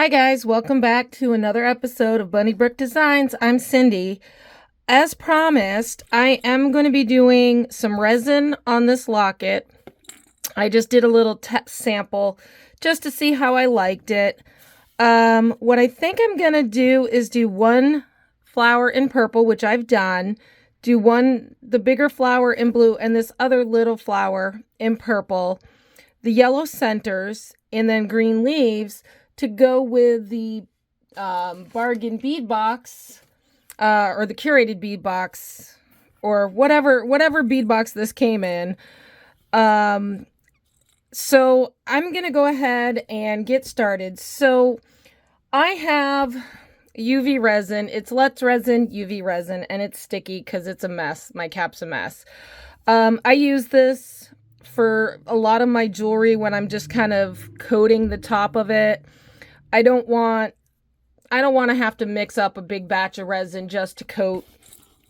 Guys, welcome back to another episode of Bunny Brook Designs. I'm Cindy. As promised, I am going to be doing some resin on this locket. I just did a little test sample just to see how I liked it. What I think I'm going to do is do one flower in purple, which I've done, do the bigger flower in blue, and this other little flower in purple, the yellow centers, and then green leaves to go with the bargain bead box, or the curated bead box, or whatever bead box this came in. So I'm gonna go ahead and get started. So I have UV resin. It's Let's Resin UV resin, and it's sticky because it's a mess. My cap's a mess. I use this for a lot of my jewelry when I'm just kind of coating the top of it. I don't want to have to mix up a big batch of resin just to coat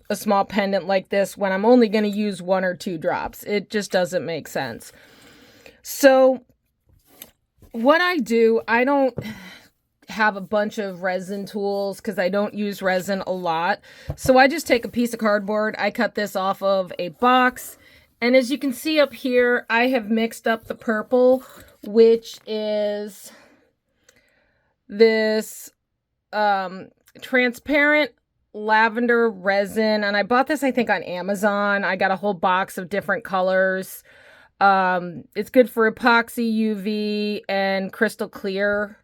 a small pendant like this when I'm only going to use 1 or 2 drops. It just doesn't make sense. So what I do, I don't have a bunch of resin tools because I don't use resin a lot. So I just take a piece of cardboard. I cut this off of a box. And as you can see up here, I have mixed up the purple, which is this transparent lavender resin, and I bought this I think on Amazon. I got a whole box of different colors. It's good for epoxy, UV, and crystal clear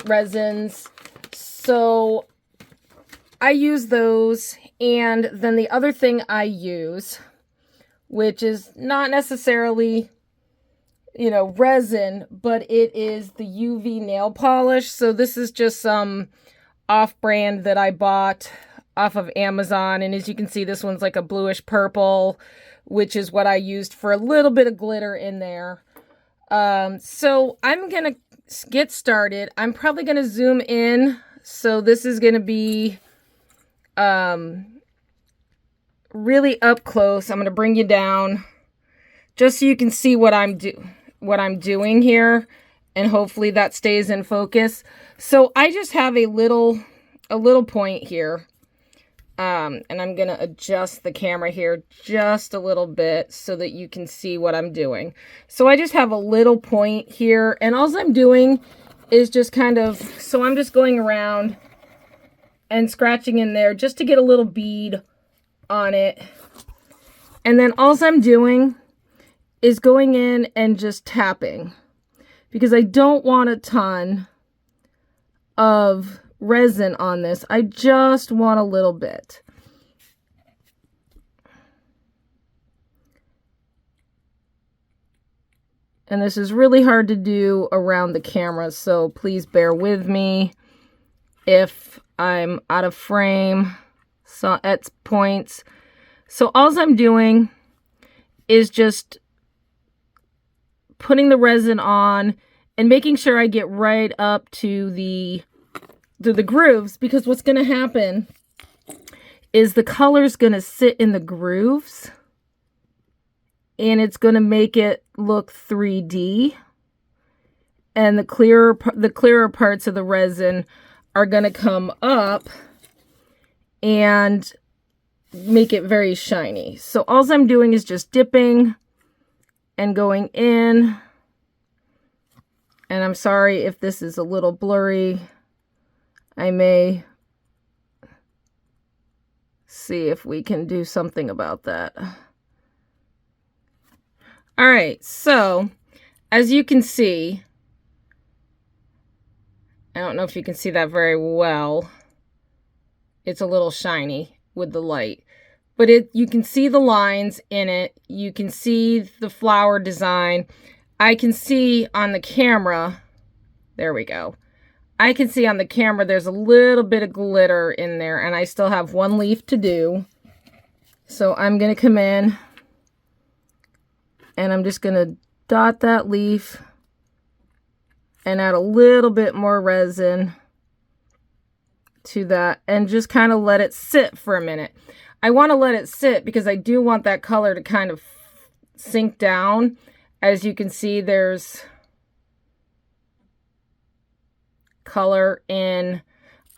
resins. So I use those, and then the other thing I use, which is not necessarily resin, but it is the UV nail polish. So this is just some off-brand that I bought off of Amazon. And as you can see, this one's like a bluish purple, which is what I used for a little bit of glitter in there. So I'm going to get started. I'm probably going to zoom in. So this is going to be really up close. I'm going to bring you down just so you can see what I'm doing here, and hopefully that stays in focus. So I just have a little point here, and I'm gonna adjust the camera here just a little bit so that you can see what I'm doing. So I just have a little point here, and all I'm doing is just so I'm just going around and scratching in there just to get a little bead on it, and then all I'm doing is going in and just tapping, because I don't want a ton of resin on this. I just want a little bit. And this is really hard to do around the camera, so please bear with me if I'm out of frame at points. So all I'm doing is just putting the resin on and making sure I get right up to the grooves, because what's going to happen is the color's going to sit in the grooves and it's going to make it look 3D, and the clearer parts of the resin are going to come up and make it very shiny. So all I'm doing is just dipping and going in, and I'm sorry if this is a little blurry. I may see if we can do something about that. All right, so as you can see, I don't know if you can see that very well. It's a little shiny with the light. But you can see the lines in it. You can see the flower design. I can see on the camera, there we go. I can see on the camera there's a little bit of glitter in there, and I still have 1 leaf to do. So I'm going to come in, and I'm just going to dot that leaf and add a little bit more resin to that, and just kind of let it sit for a minute. I want to let it sit because I do want that color to kind of sink down. As you can see, there's color in.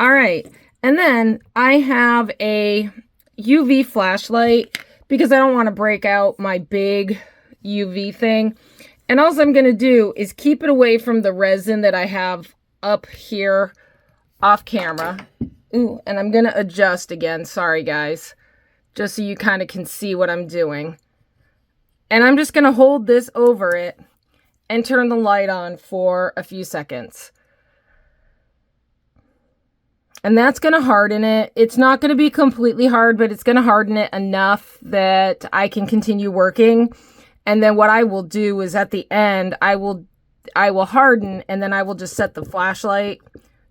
All right, and then I have a UV flashlight because I don't want to break out my big UV thing. And all I'm going to do is keep it away from the resin that I have up here off camera. Ooh, and I'm going to adjust again. Sorry, guys. Just so you kind of can see what I'm doing. And I'm just going to hold this over it and turn the light on for a few seconds. And that's going to harden it. It's not going to be completely hard, but it's going to harden it enough that I can continue working. And then what I will do is at the end, I will harden, and then I will just set the flashlight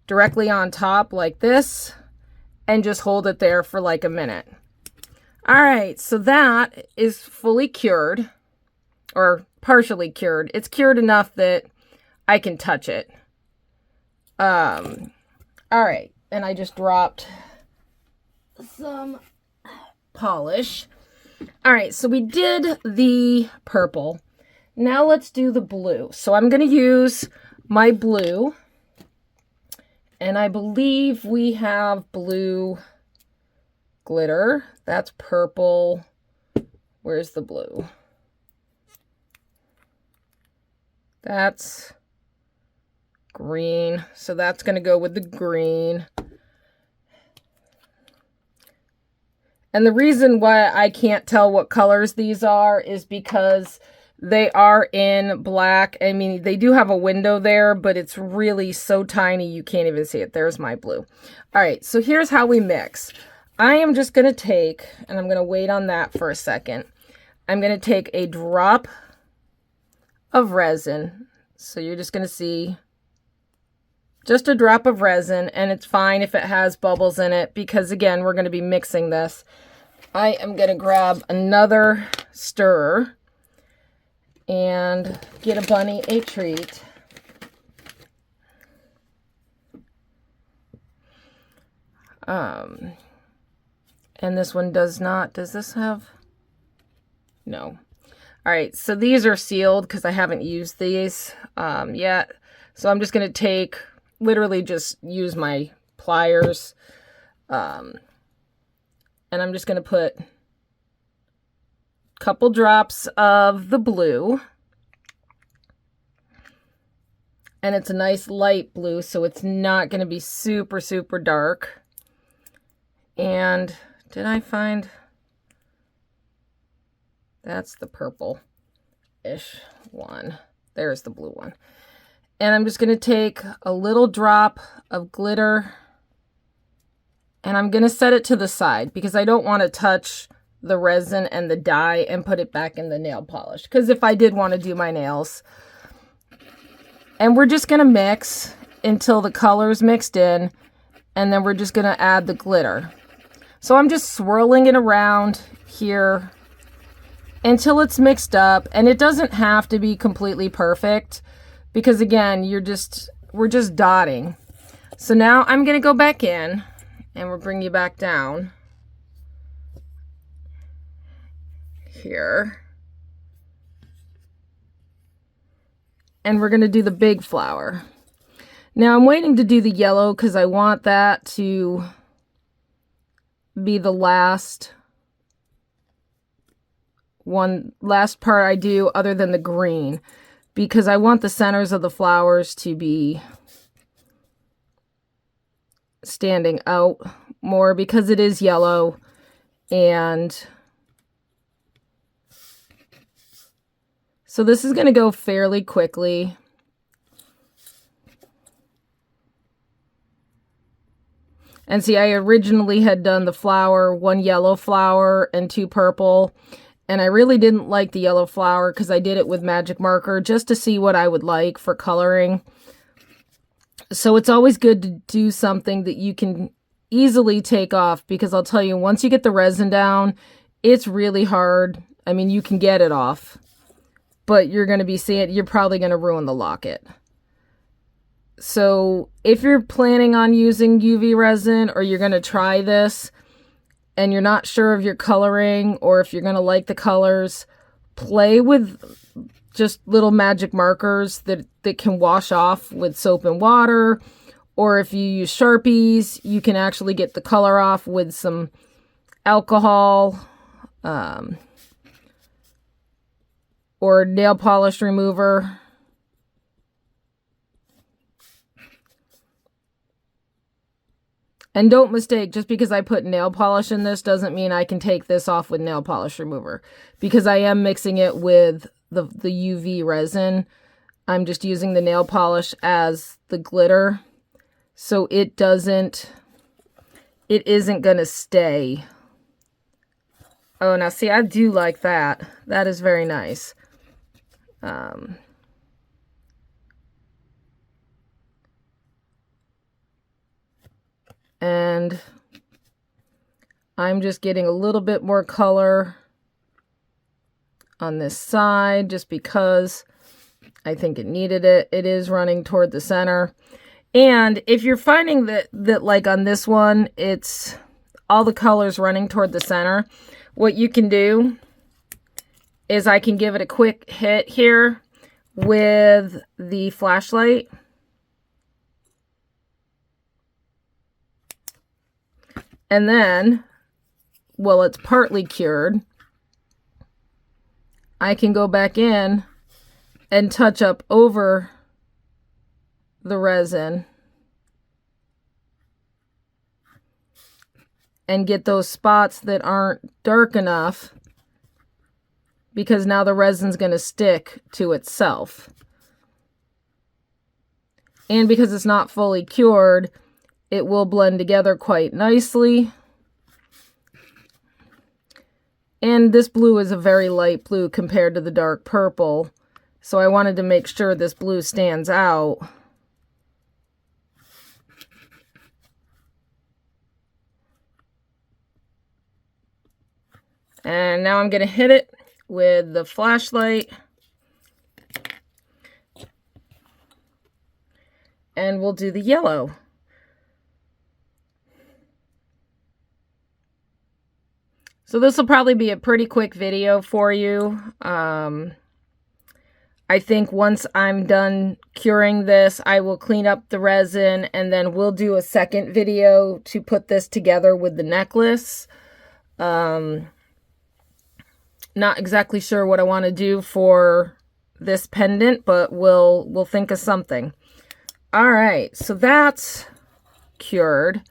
directly on top like this and just hold it there for like a minute. All right, so that is fully cured, or partially cured. It's cured enough that I can touch it. All right, and I just dropped some polish. All right, so we did the purple. Now let's do the blue. So I'm going to use my blue, and I believe we have blue glitter. That's purple. Where's the blue? That's green. So that's going to go with the green. And the reason why I can't tell what colors these are is because they are in black. I mean, they do have a window there, but it's really so tiny you can't even see it. There's my blue. All right, so here's how we mix. I am just going to take, and I'm going to wait on that for a second. I'm going to take a drop of resin. So you're just going to see just a drop of resin, and it's fine if it has bubbles in it because, again, we're going to be mixing this. I am going to grab another stirrer and get a bunny a treat. And this one does not. Does this have? No. All right, so these are sealed because I haven't used these yet. So I'm just going to take, literally just use my pliers. And I'm just going to put a couple drops of the blue. And it's a nice light blue, so it's not going to be super, super dark. And did I find... That's the purple-ish one. There's the blue one. And I'm just going to take a little drop of glitter, and I'm going to set it to the side because I don't want to touch the resin and the dye and put it back in the nail polish. Because if I did want to do my nails. And we're just going to mix until the color's mixed in, and then we're just going to add the glitter. So I'm just swirling it around here until it's mixed up, and it doesn't have to be completely perfect because, again, we're just dotting. So now I'm going to go back in, and we'll bring you back down here. And we're going to do the big flower. Now I'm waiting to do the yellow because I want that to be the last part I do other than the green, because I want the centers of the flowers to be standing out more because it is yellow. And so this is going to go fairly quickly. And see, I originally had done the flower, 1 yellow flower and 2 purple. And I really didn't like the yellow flower because I did it with magic marker just to see what I would like for coloring. So it's always good to do something that you can easily take off, because I'll tell you, once you get the resin down, it's really hard. I mean, you can get it off, but you're going to be seeing, you're probably going to ruin the locket. So if you're planning on using UV resin, or you're going to try this and you're not sure of your coloring or if you're going to like the colors, play with just little magic markers that can wash off with soap and water, Or if you use Sharpies, you can actually get the color off with some alcohol or nail polish remover. And don't mistake, just because I put nail polish in this doesn't mean I can take this off with nail polish remover. Because I am mixing it with the UV resin. I'm just using the nail polish as the glitter. So it isn't going to stay. Oh, now see, I do like that. That is very nice. And I'm just getting a little bit more color on this side just because I think it needed it. It is running toward the center. And if you're finding that like on this one, it's all the colors running toward the center, what you can do is I can give it a quick hit here with the flashlight. And then, well, it's partly cured, I can go back in and touch up over the resin and get those spots that aren't dark enough, because now the resin's going to stick to itself. And because it's not fully cured, it will blend together quite nicely. And this blue is a very light blue compared to the dark purple, so I wanted to make sure this blue stands out. And now I'm going to hit it with the flashlight. And we'll do the yellow. So this will probably be a pretty quick video for you. I think once I'm done curing this, I will clean up the resin and then we'll do a second video to put this together with the necklace. Not exactly sure what I want to do for this pendant, but we'll think of something. All right, so that's cured.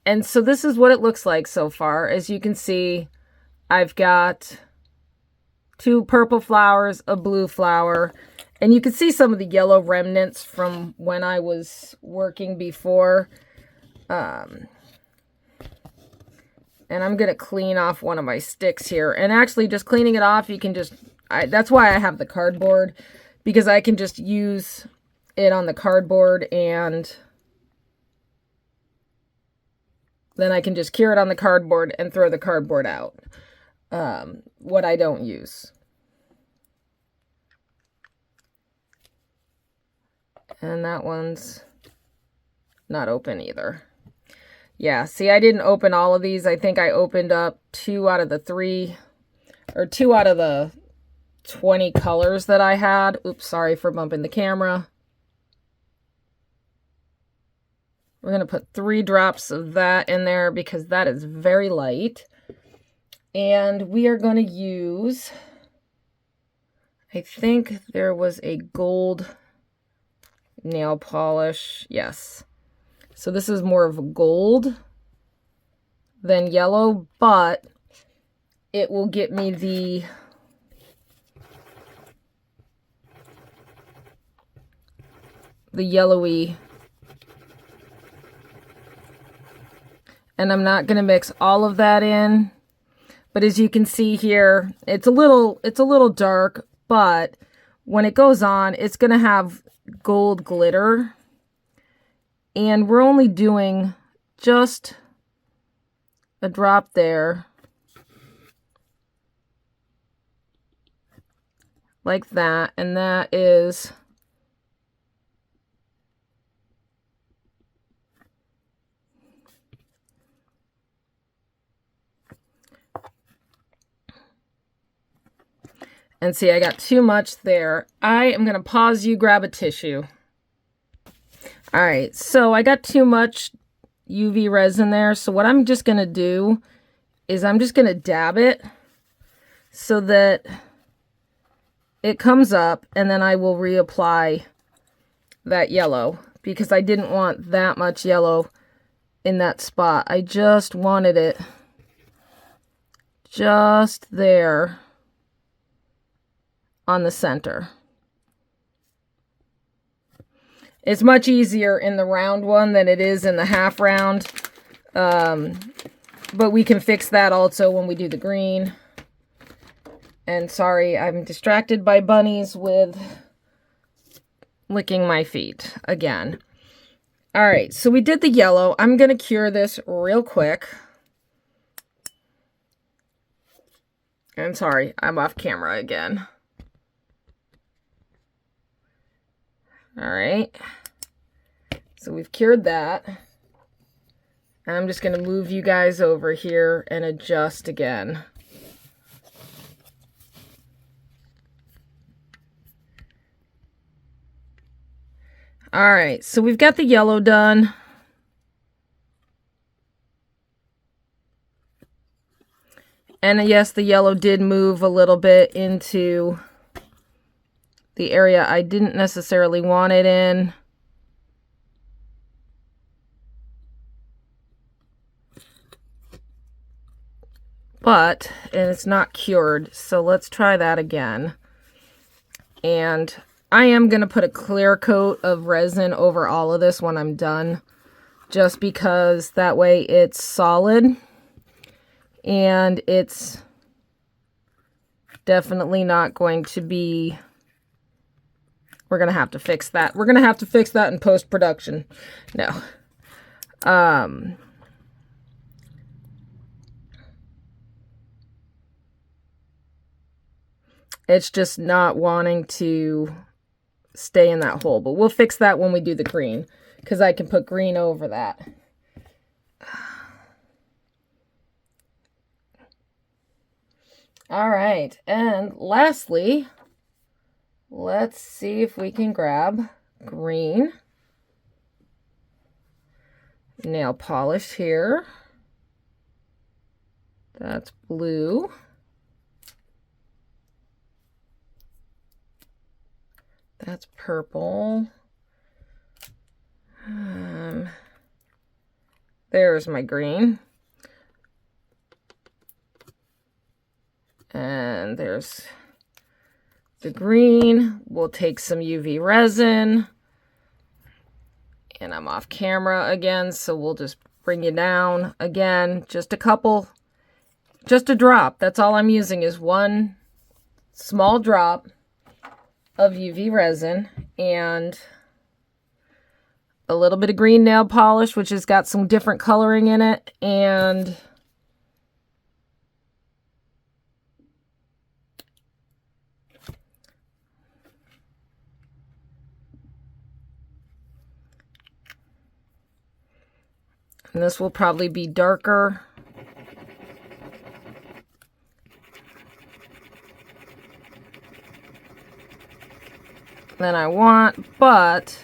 And so this is what it looks like so far. As you can see, I've got 2 purple flowers, a blue flower, and you can see some of the yellow remnants from when I was working before. And I'm going to clean off one of my sticks here. And actually, just cleaning it off, you can just... that's why I have the cardboard, because I can just use it on the cardboard and then I can just cure it on the cardboard and throw the cardboard out. What I don't use. And that one's not open either. Yeah, see, I didn't open all of these. I think I opened up 2 out of the 3, or 2 out of the 20 colors that I had. Oops, sorry for bumping the camera. We're going to put 3 drops of that in there because that is very light. And we are going to use, I think there was a gold nail polish. Yes. So this is more of a gold than yellow, but it will get me the yellowy. And I'm not going to mix all of that in. But as you can see here, it's a little dark, but when it goes on, it's going to have gold glitter. And we're only doing just a drop there. Like that. And that is... And see, I got too much there. I am going to pause you, grab a tissue. All right, so I got too much UV resin there. So what I'm just going to do is I'm just going to dab it so that it comes up, and then I will reapply that yellow because I didn't want that much yellow in that spot. I just wanted it just there on the center. It's much easier in the round one than it is in the half round. But we can fix that also when we do the green. And sorry, I'm distracted by bunnies with licking my feet again. All right, so we did the yellow. I'm going to cure this real quick. And sorry, I'm off camera again. All right, so we've cured that. I'm just going to move you guys over here and adjust again. All right, so we've got the yellow done. And yes, the yellow did move a little bit into the area I didn't necessarily want it in. But, and it's not cured, so let's try that again. And I am going to put a clear coat of resin over all of this when I'm done, just because that way it's solid and it's definitely not going to be, we're going to have to fix that. We're going to have to fix that in post-production. No. It's just not wanting to stay in that hole. But we'll fix that when we do the green, because I can put green over that. All right. And lastly, let's see if we can grab green. Nail polish here. That's blue. That's purple. There's my green. And there's the green. We'll take some UV resin. And I'm off camera again, so we'll just bring you down again. Just a couple, just a drop. That's all I'm using is one small drop of UV resin and a little bit of green nail polish, which has got some different coloring in it, and this will probably be darker than I want, but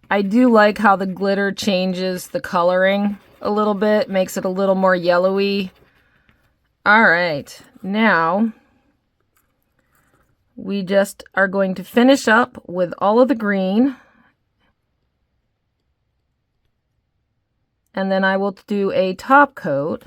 I do like how the glitter changes the coloring a little bit, makes it a little more yellowy. All right, now we just are going to finish up with all of the green, and then I will do a top coat.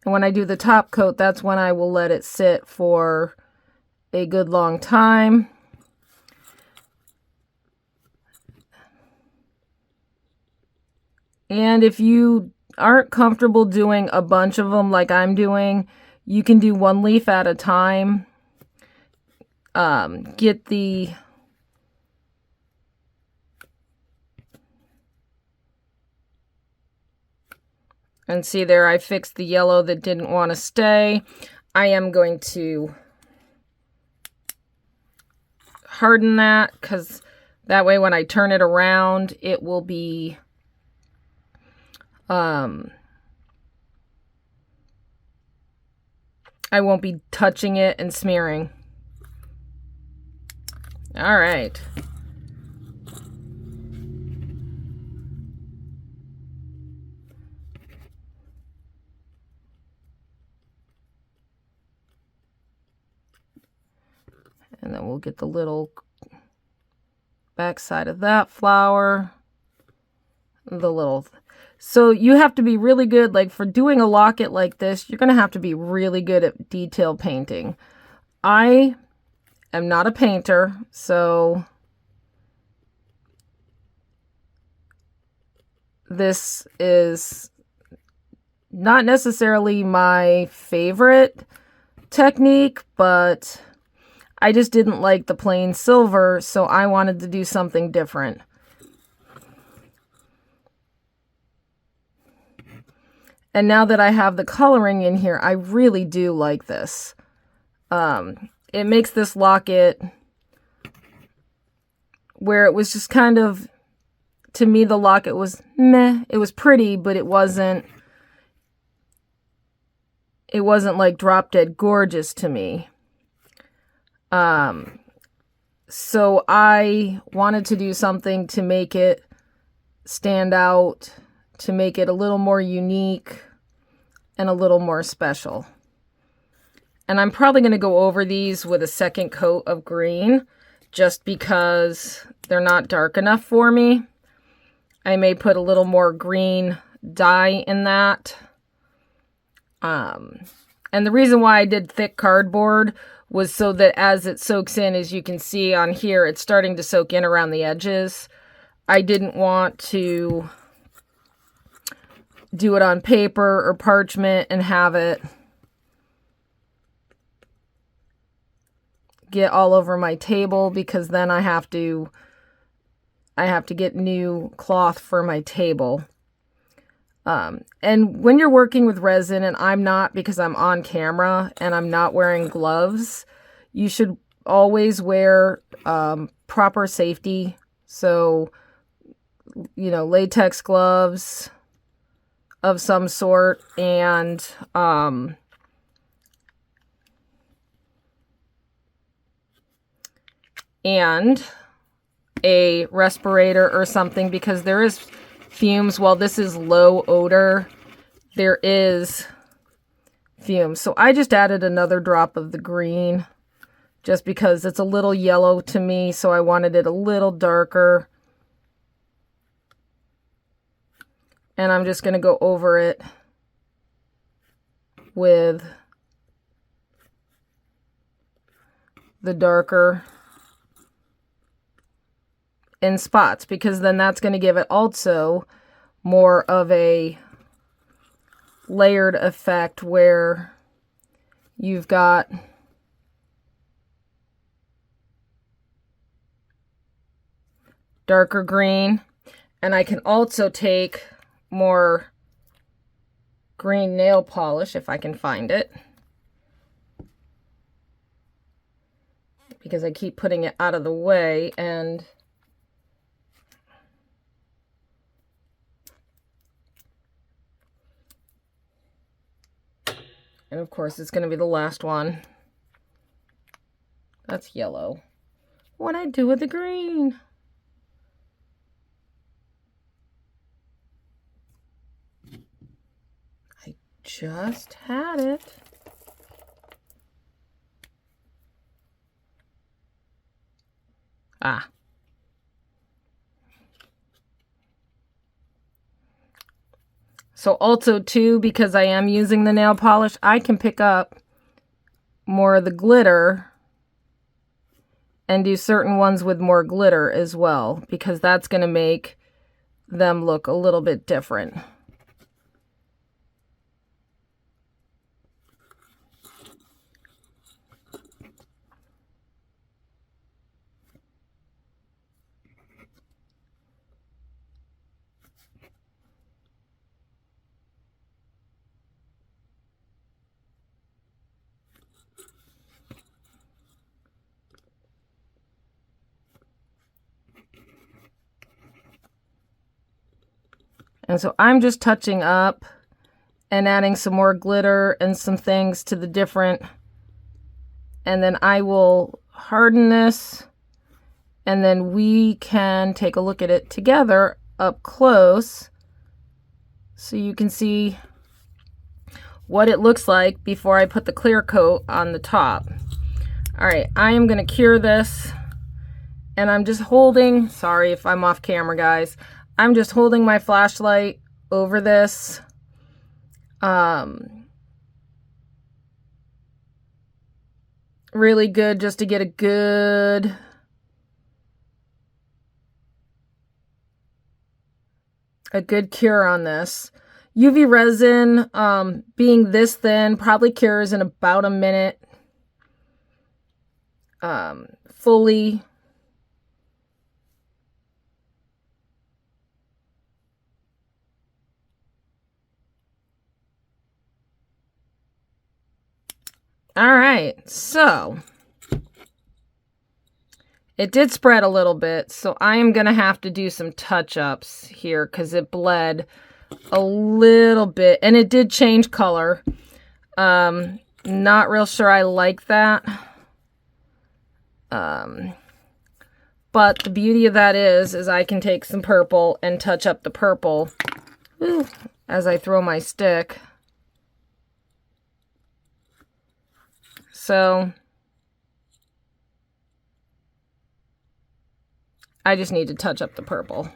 And when I do the top coat, that's when I will let it sit for a good long time. And if you aren't comfortable doing a bunch of them like I'm doing, you can do one leaf at a time. Get the and see there, I fixed the yellow that didn't want to stay. I am going to harden that, because that way when I turn it around, it will be I won't be touching it and smearing. All right. And then we'll get the little back side of that flower. So you have to be really good, like for doing a locket like this, you're going to have to be really good at detail painting. I am not a painter, so this is not necessarily my favorite technique, but I just didn't like the plain silver, so I wanted to do something different. And now that I have the coloring in here, I really do like this. It makes this locket where it was just kind of, to me, the locket was meh. It was pretty, but it wasn't like drop dead gorgeous to me. So I wanted to do something to make it stand out, to make it a little more unique and a little more special. And I'm probably going to go over these with a second coat of green just because they're not dark enough for me. I may put a little more green dye in that. And the reason why I did thick cardboard was so that as it soaks in, as you can see on here, it's starting to soak in around the edges. I didn't want to do it on paper or parchment and have it get all over my table, because then I have to get new cloth for my table. And when you're working with resin, and I'm not because I'm on camera and I'm not wearing gloves, you should always wear proper safety. So, you know, latex gloves of some sort, and a respirator or something, because there is fumes. While this is low odor, there is fumes. So I just added another drop of the green just because it's a little yellow to me, so I wanted it a little darker. And I'm just going to go over it with the darker in spots, because then that's going to give it also more of a layered effect where you've got darker green. And I can also take more green nail polish if I can find it, because I keep putting it out of the way, and of course it's going to be the last one. That's yellow. What'd I do with the green? I just had it. Ah. So also too, because I am using the nail polish, I can pick up more of the glitter and do certain ones with more glitter as well, because that's going to make them look a little bit different. And so I'm just touching up and adding some more glitter and some things to the different, and then I will harden this, and then we can take a look at it together up close so you can see what it looks like before I put the clear coat on the top. All right, I am going to cure this, and I'm just holding, sorry if I'm off camera guys, I'm just holding my flashlight over this. Really good just to get a good cure on this. UV resin, being this thin, probably cures in about a minute. Fully. All right, so it did spread a little bit, so I am going to have to do some touch-ups here because it bled a little bit, and it did change color. Not real sure I like that. But the beauty of that is I can take some purple and touch up the purple as I throw my stick. So I just need to touch up the purple.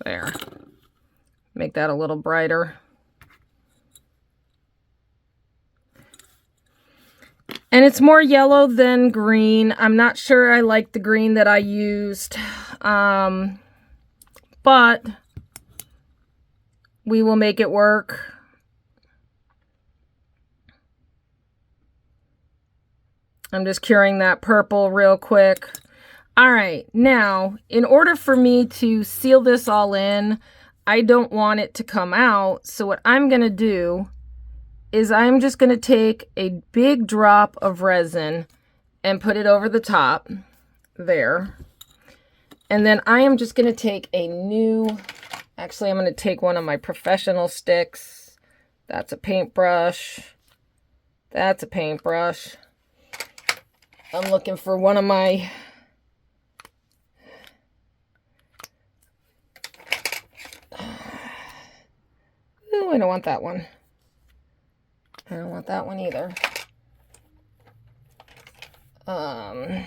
There. Make that a little brighter. And it's more yellow than green. I'm not sure I like the green that I used. But we will make it work. I'm just curing that purple real quick. All right, now, in order for me to seal this all in, I don't want it to come out. So what I'm going to do is I'm just going to take a big drop of resin and put it over the top there. And then I am just going to take a new, actually I'm going to take one of my professional sticks. That's a paintbrush. That's a paintbrush. I'm looking for one of my ooh, I don't want that one. I don't want that one either. Oh,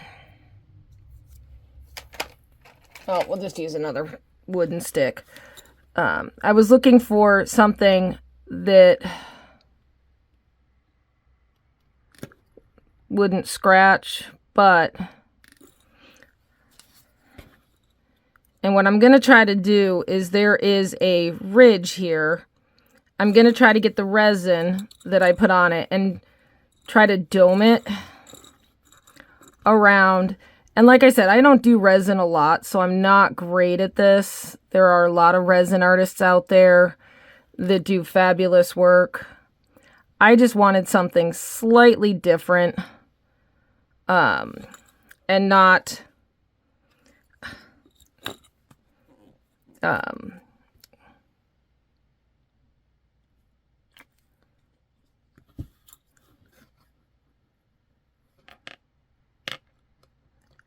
we'll just use another wooden stick. I was looking for something that wouldn't scratch, and what I'm going to try to do is there is a ridge here. I'm going to try to get the resin that I put on it and try to dome it around. And like I said, I don't do resin a lot, so I'm not great at this. There are a lot of resin artists out there that do fabulous work. I just wanted something slightly different, and not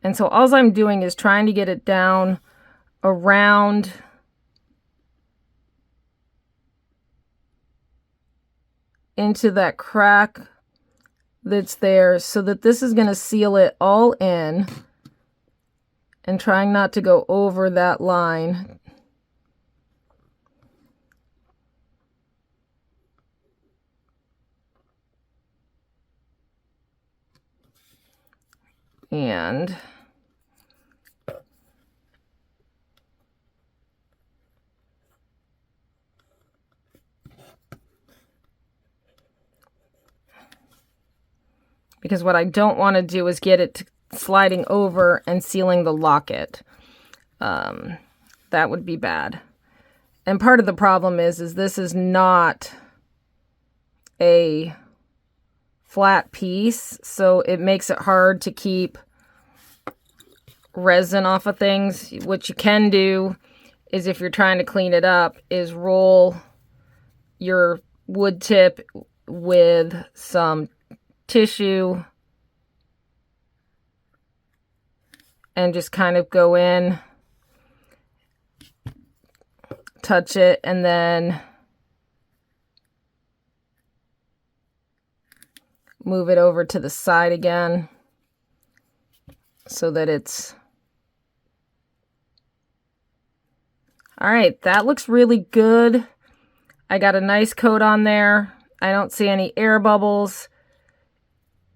and so all I'm doing is trying to get it down around into that crack that's there so that this is going to seal it all in, and trying not to go over that line. And because what I don't want to do is get it sliding over and sealing the locket. That would be bad. And part of the problem is this is not a flat piece, so it makes it hard to keep resin off of things. What you can do is, if you're trying to clean it up, is roll your wood tip with some tissue and just kind of go in, touch it, and then move it over to the side again so that it's all right. That looks really good. I got a nice coat on there. I don't see any air bubbles.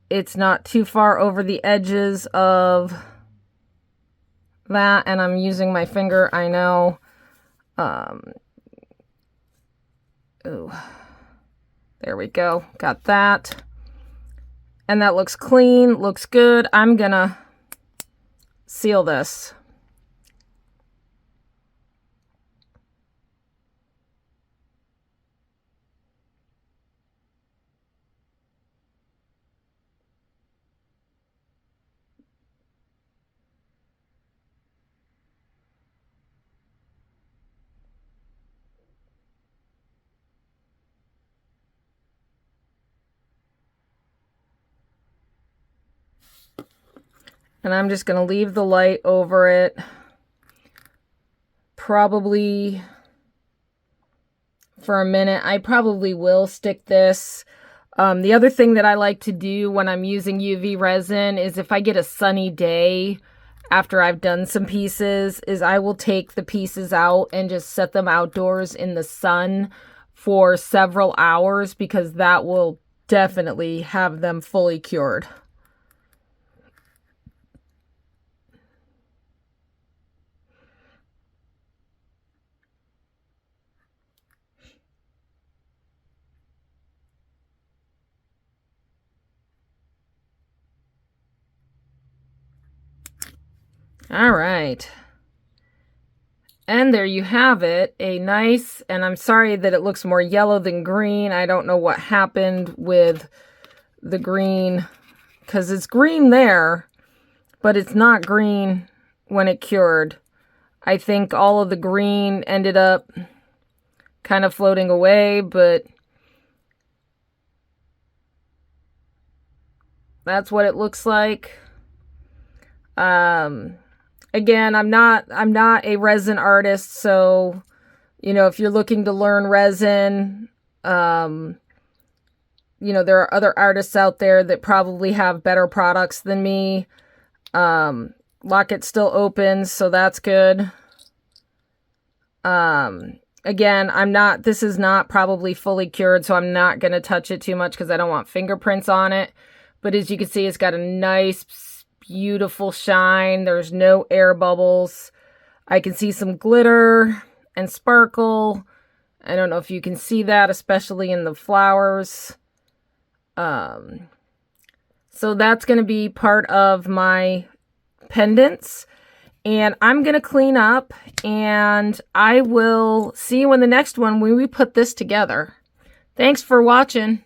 It's not too far over the edges of that, and I'm using my finger, I know. Ooh, there we go. Got that. And that looks clean, looks good. I'm gonna seal this. And I'm just going to leave the light over it, probably for a minute. I probably will stick this. The other thing that I like to do when I'm using UV resin is, if I get a sunny day after I've done some pieces, is I will take the pieces out and just set them outdoors in the sun for several hours, because that will definitely have them fully cured. All right. And there you have it, a nice, and I'm sorry that it looks more yellow than green. I don't know what happened with the green, because it's green there, but it's not green when it cured. I think all of the green ended up kind of floating away, but that's what it looks like. Again, I'm not a resin artist, so, you know, if you're looking to learn resin, you know, there are other artists out there that probably have better products than me. Locket's still open, so that's good. Again, this is not probably fully cured, so I'm not going to touch it too much because I don't want fingerprints on it. But as you can see, it's got a nice, beautiful shine. There's no air bubbles. I can see some glitter and sparkle. I don't know if you can see that, especially in the flowers. So that's going to be part of my pendants. And I'm going to clean up, and I will see you in the next one when we put this together. Thanks for watching.